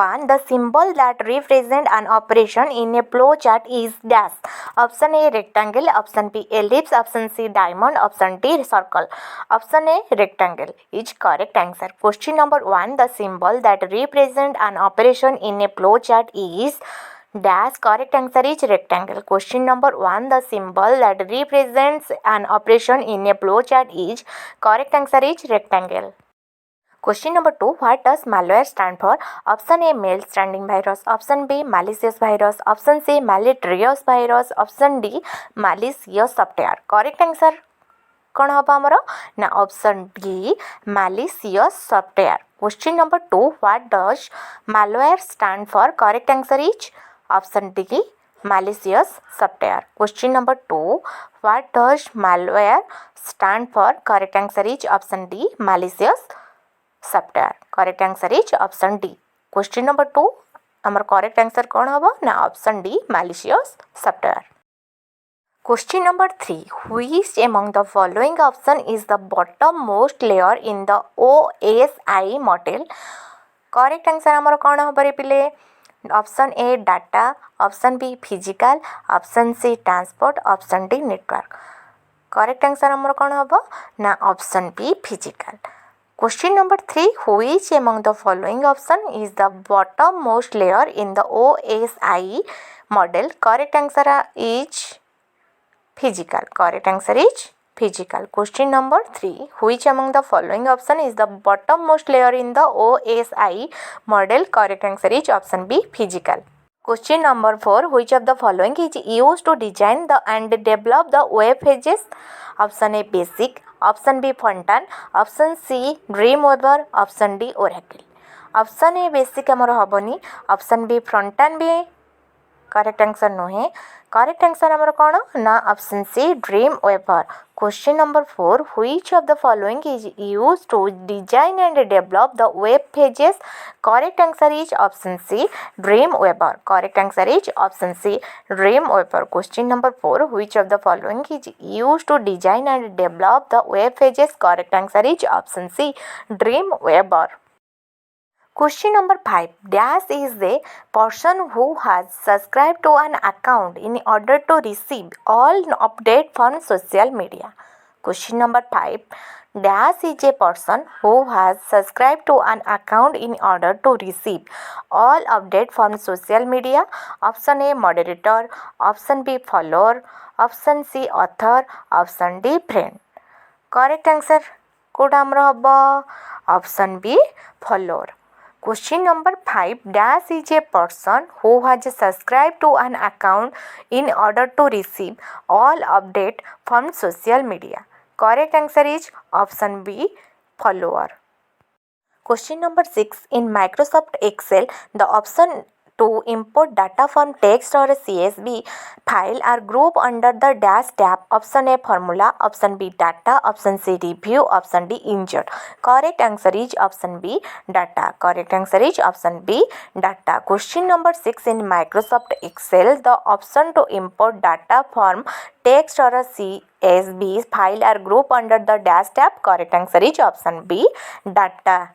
1. The symbol that represent an operation in a flow chart is dash. Option A rectangle, option B ellipse, option C diamond, option D circle. Option A rectangle is correct answer. Question number 1. The symbol that represent an operation in a flow chart is dash. Correct answer is rectangle. Question number 1. The symbol that represents an operation in a flow chart is correct answer is rectangle. Question number 2. What does malware stand for? Option A mail standing virus, option B malicious virus, option C malicious virus, option D malicious software. Correct answer कौन हम आमर ना option D malicious software. Question number 2. What does malware stand for? Correct answer is option D malicious software. Question number 2. What does malware stand for? Correct answer is option D malicious software. Correct answer is option D. Question number 2 आमर correct answer कौन हम ना option D malicious software. Question number 3. Which among the following option is the bottommost layer in the OSI model? Correct answer आमर कौन हम रे पिले? Option A data, option B physical, option C transport, option D network. Correct answer आमर कौन हम ना option B physical. Question number 3. Which among the following option is the bottommost layer in the OSI model? Correct answer is physical. Correct answer is physical. Question number 3. Which among the following option is the bottommost layer in the OSI model? Correct answer is option B physical. Question number 4. Which of the following is used to design the and develop the web pages? Option A basic, option B fontan, option C dreamweaver, option D oracle. Option A basic आमर हबनी, option B fontan भी correct answer नुहे. Correct answer आमर कौन ना option C dreamweaver. Question number 4. Which of the following is used to design and develop the web pages? Correct answer is option C dreamweaver. Correct answer is option C dreamweaver. Question number 4. Which of the following is used to design and develop the web pages? Correct answer is option C dreamweaver. Question number 5. Dash is the person who has subscribed to an account in order to receive all updates from social media. Question number 5. Dash is a person who has subscribed to an account in order to receive all updates from social media. Option A moderator, option B follower, option C author, option D friend. Correct answer कोटा हमर हबो option B follower. Question number 5. Dash is a person who has subscribed to an account in order to receive all updates from social media. Correct answer is option B follower. Question number 6. In Microsoft Excel, the option to import data from text or CSV file are grouped under the dash tab. Option A formula, option B data, option C review, option D insert. Correct answer is option B data. Correct answer is option B data. Question number 6. In Microsoft Excel, the option to import data from text or CSV file are grouped under the dash tab. Correct answer is option B data.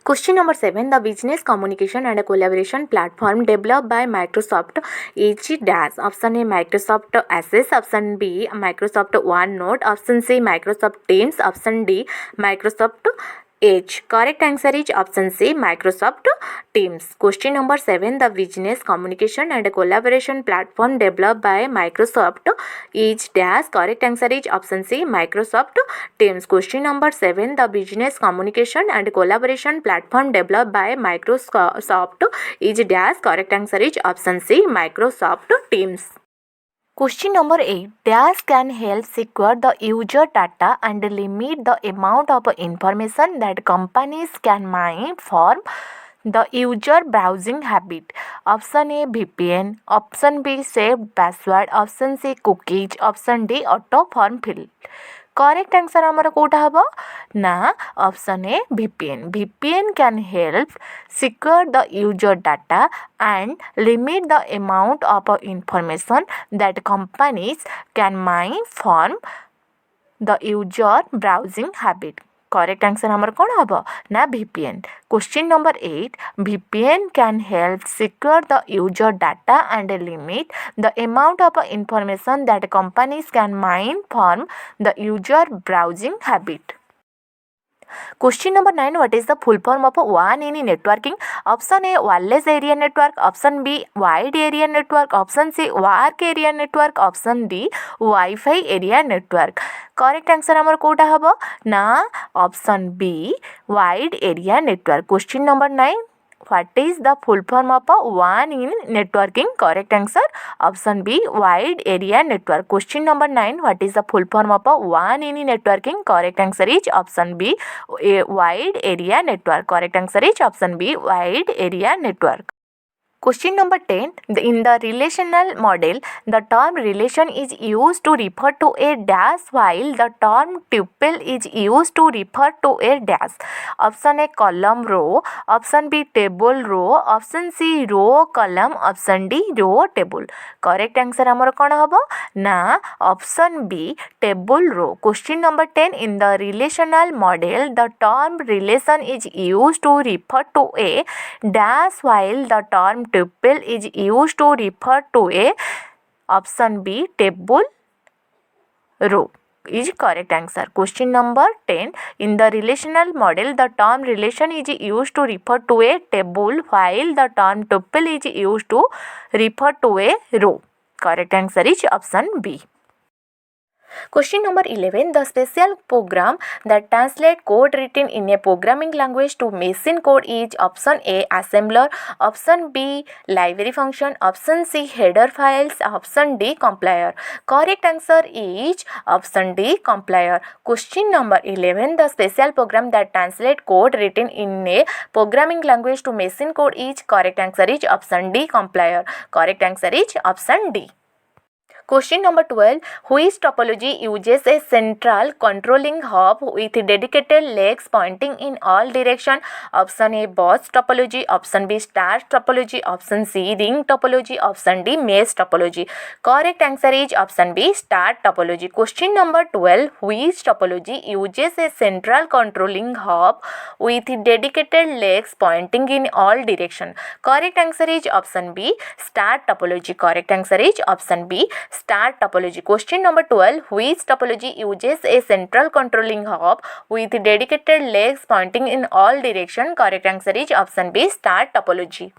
Question number 7. The business communication and collaboration platform developed by Microsoft is dash. Option A Microsoft Access, option B Microsoft OneNote, option C Microsoft Teams, option D Microsoft Edge. Correct answer is option C Microsoft Teams. Question number 7. The business communication and collaboration platform developed by Microsoft is dash. Correct answer is option C Microsoft Teams. Question number 7. The business communication and collaboration platform developed by Microsoft is dash. Correct answer is option C Microsoft Teams. Question number 8. Dash can help secure the user data and limit the amount of information that companies can mine from the user browsing habit. Option A VPN, option B saved password, option C cookies, option D auto form fill. Correct answer आमर कोटा हबो ना option A VPN. VPN can help secure the user data and limit the amount of information that companies can mine from the user browsing habit. Correct answer हमर कौन हम ना VPN. Question number 8. VPN can help secure the user data and limit the amount of information that companies can mine from the user browsing habit. Question number 9. What is the full form of WAN in networking? Option A, wireless area network. Option B, wide area network. Option C, work area network. Option D, Wi-Fi area network. Correct answer हमर कोटा हबो ना option B, wide area network. Question number 9. What is the full form of WAN in networking? Correct answer option B, wide area network. Question number 9. What is the full form of WAN in networking? Correct answer is option B, a wide area network. Correct answer is option B, wide area network. Question number 10. In the relational model, the term relation is used to refer to a dash while the term tuple is used to refer to a dash. Option A, column row. Option B, table row. Option C, row column. Option D, row table. Correct answer हमर कौन हबो ना option B, table row. Question number 10. In the relational model, the term relation is used to refer to a dash while the term tuple is used to refer to a option B, table row is correct answer. Question number 10. In the relational model, the term relation is used to refer to a table while the term tuple is used to refer to a row. Correct answer is option B. Question number 11. The special program that translates code written in a programming language to machine code is option A, assembler. Option B, library function. Option C, header files. Option D, compiler. Correct answer is option D, compiler. Question number 11. The special program that translates code written in a programming language to machine code is correct answer is option D, compiler. Correct answer is option D. Question number 12. Which topology uses a central controlling hub with dedicated legs pointing in all directions? Option A, bus topology. Option B, star topology. Option C, ring topology. Option D, mesh topology. Correct answer is option B, star topology. Question number 12. Which topology uses a central controlling hub with dedicated legs pointing in all directions? Correct answer is option B, star topology. Correct answer is option B, star topology. Question number 12. Which topology uses a central controlling hub with dedicated legs pointing in all directions? Correct answer is option B, star topology.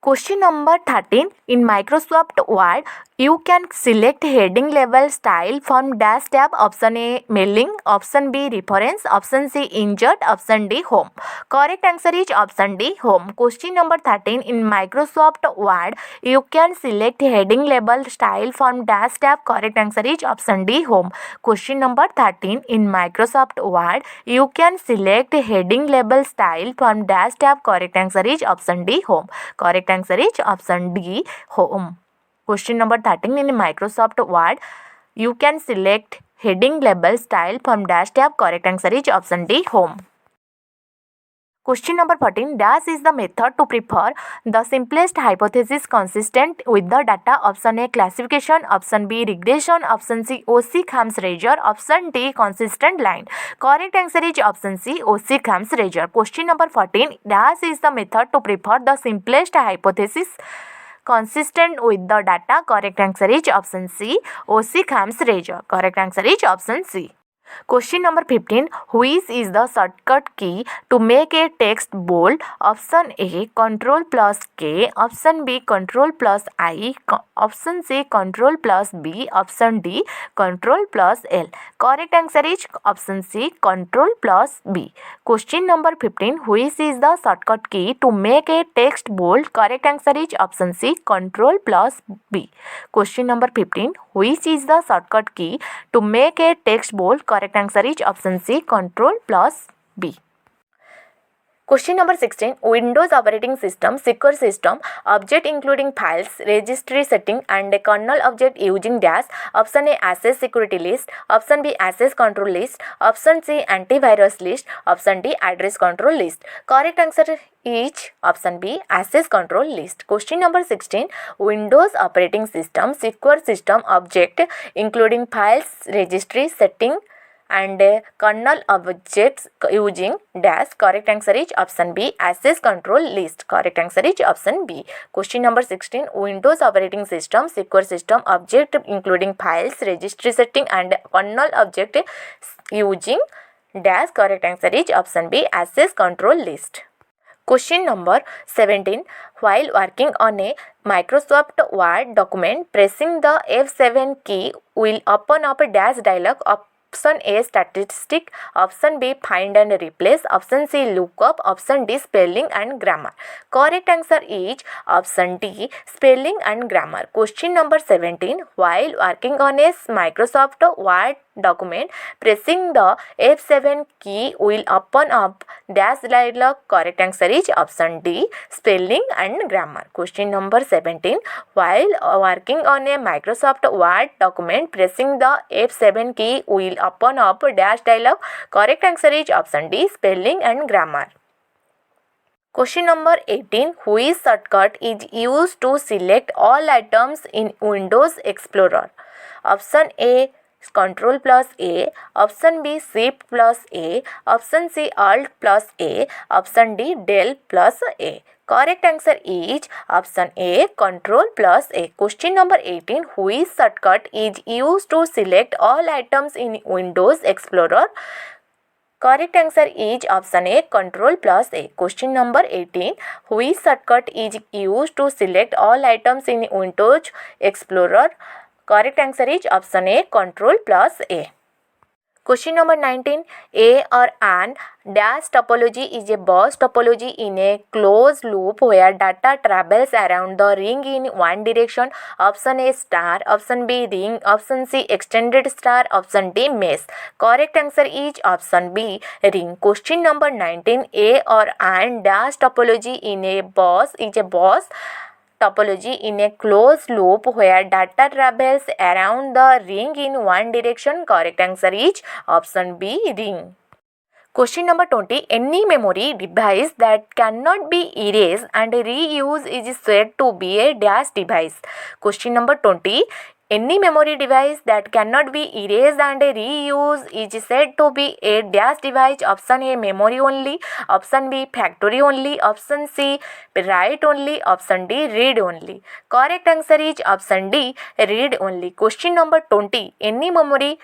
Question number 13. In Microsoft Word, you can select heading label style from dash tab. Option A, mailing. Option B, reference. Option C, insert. Option D, home. Correct answer is option D, home. Question number 13. In Microsoft Word, you can select heading label style from dash tab. Correct answer is option D, home. Question number 13. In Microsoft Word, you can select heading label style from dash tab. Correct answer is option D, home. Correct answer is option D, home. Question number 13. In Microsoft Word, you can select heading label style from dash tab. Correct answer is option D, home. Question number 14. Dash is the method to prefer the simplest hypothesis consistent with the data. Option A, classification. Option B, regression. Option C, OSSC razor. Option D, consistent line. Correct answer is option C, OSSC razor. Question number 14. Dash is the method to prefer the simplest hypothesis consistent with the data. Correct answer is option C, OSSC razor. Correct answer is option C. Question number 15. Which is the shortcut key to make a text bold? Option A, Ctrl plus K. Option B, Ctrl plus I. Option C, Ctrl plus B. Option D, Ctrl plus L. Correct answer is option C, Ctrl plus B. Question number 15. Which is the shortcut key to make a text bold? Correct answer is option C, Ctrl plus B. Question number 15. Which is the shortcut key to make a text bold? Correct answer is option C, Ctrl plus B. Question number 16. Windows operating system, secure system, object including files, registry setting and a kernel object using dash. Option A, access security list. Option B, access control list. Option C, antivirus list. Option D, address control list. Correct answer is option B, access control list. Question number 16. Windows operating system, secure system, object including files, registry setting and kernel objects using dash. Correct answer is option B, access control list. Correct answer is option B. Question number 16. Windows operating system secure system object including files, registry setting and kernel object using dash. Correct answer is option B, access control list. Question number 17. While working on a Microsoft Word document, pressing the F7 key will open up a dash dialog. Option A, statistic. Option B, find and replace. Option C, lookup. Option D, spelling and grammar. Correct answer is option D, spelling and grammar. Question number 17. While working on a Microsoft Word document, pressing the F7 key will open up dash dialog. Correct answer is option D, spelling and grammar. Question number 17. While working on a Microsoft Word document, pressing the F7 key will open up dash dialog. Correct answer is option D, spelling and grammar. Question number 18. Which shortcut is used to select all items in Windows Explorer? Option A, Control plus A. Option B, Shift plus A. Option C, Alt plus A. Option D, Del plus A. Correct answer is option A, Control plus A. Question number 18. Which shortcut is used to select all items in Windows Explorer? Correct answer is option A, Control plus A. Question number 18. Which shortcut is used to select all items in Windows Explorer? Correct answer is option A, Control plus A. Question number 19. A or an dash topology is a bus topology in a closed loop where data travels around the ring in one direction. Option A, star. Option B, ring. Option C, extended star. Option D, mesh. Correct answer is option B, ring. Question number 19. A or an dash topology in a bus is a bus topology in a closed loop where data travels around the ring in one direction. Correct answer is option B, ring. Question number 20. Any memory device that cannot be erased and reused is said to be a dash device. Question number 20. Any memory device that cannot be erased and reused is said to be a dash device. Option A, memory only. Option B, factory only. Option C, write only. Option D, read only. Correct answer is option D, read only. Question number 20. Any memory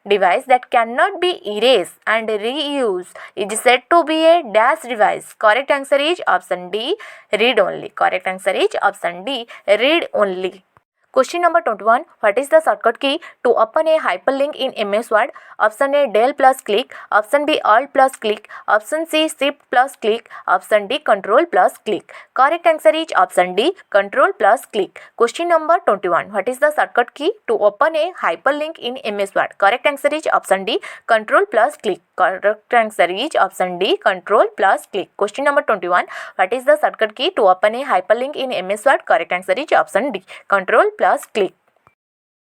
device that cannot be erased and reused is said to be a dash device. Correct answer is option D, read only. Correct answer is option D, read only. Question number 21. What is the shortcut key to open a hyperlink in MS Word? Option A, Del plus click. Option B, Alt plus click. Option C, Shift plus click. Option D, Control plus click. Correct answer is option D, Control plus click. Question number 21. What is the shortcut key to open a hyperlink in MS Word? Correct answer is option D, Control plus click. Correct answer is option D, Control plus click. Question number 21. What is the shortcut key to open a hyperlink in MS Word? Correct answer is option D, Control plus click.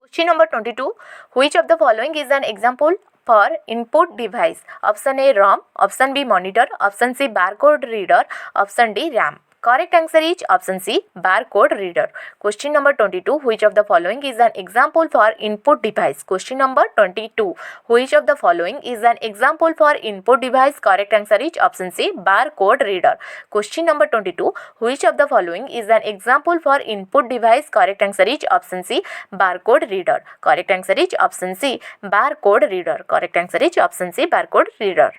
Question number 22. Which of the following is an example for input device? Option A, ROM. Option B, monitor. Option C, barcode reader. Option D, RAM. Correct answer is option C, barcode reader. Question number 22. Which of the following is an example for input device? Question number 22. Which of the following is an example for input device? Correct answer is option C, barcode reader. Question number 22. Which of the following is an example for input device? Correct answer is option C, barcode reader. Correct answer is option C, barcode reader. Correct answer is option C, barcode reader.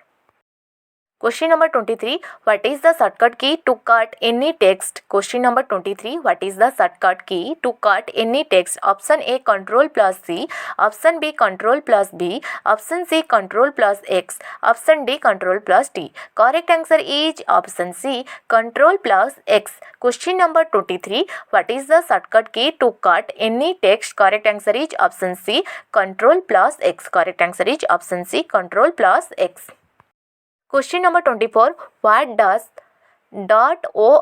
Question number 23. What is the shortcut key to cut any text? Question number 23. What is the shortcut key to cut any text? Option A, Control plus C. Option B, Control plus B. Option C, Control plus X. Option D, Control plus T. Correct answer is option C, Control plus X. Question number 23. What is the shortcut key to cut any text? Correct answer is option C, Control plus X. Correct answer is option C, Control plus X. Question number 24. What does .org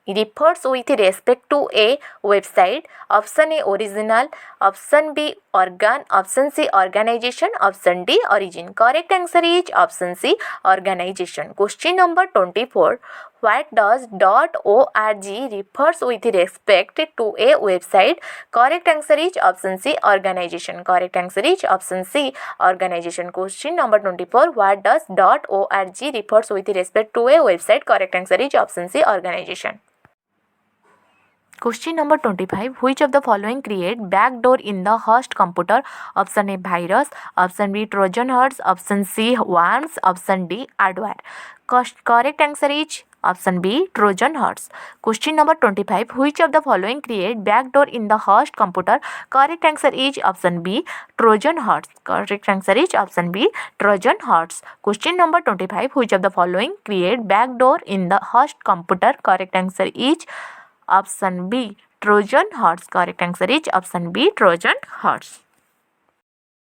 refers with respect to a website? Option A, original. Option B, organ. Option C, organization. Option D, origin. Correct answer is option C, organization. Question number 24. What does .org refers with respect to a website? Correct answer is option C, organization. Correct answer is option C, organization. Question number 24. What does .org refers with respect to a website? Correct answer is option C, organization. Question number 25. Which of the following create backdoor in the host computer? Option A, virus. Option B, Trojan horse. Option C, worms. Option D, adware. Correct answer is option B, Trojan horse. Question number 25. Which of the following create backdoor in the host computer? Correct answer is option B, Trojan horse. Correct answer is option B, Trojan horse. Question number 25. Which of the following create backdoor in the host computer? Correct answer is option B, Trojan horse. Correct answer is option B, Trojan horse.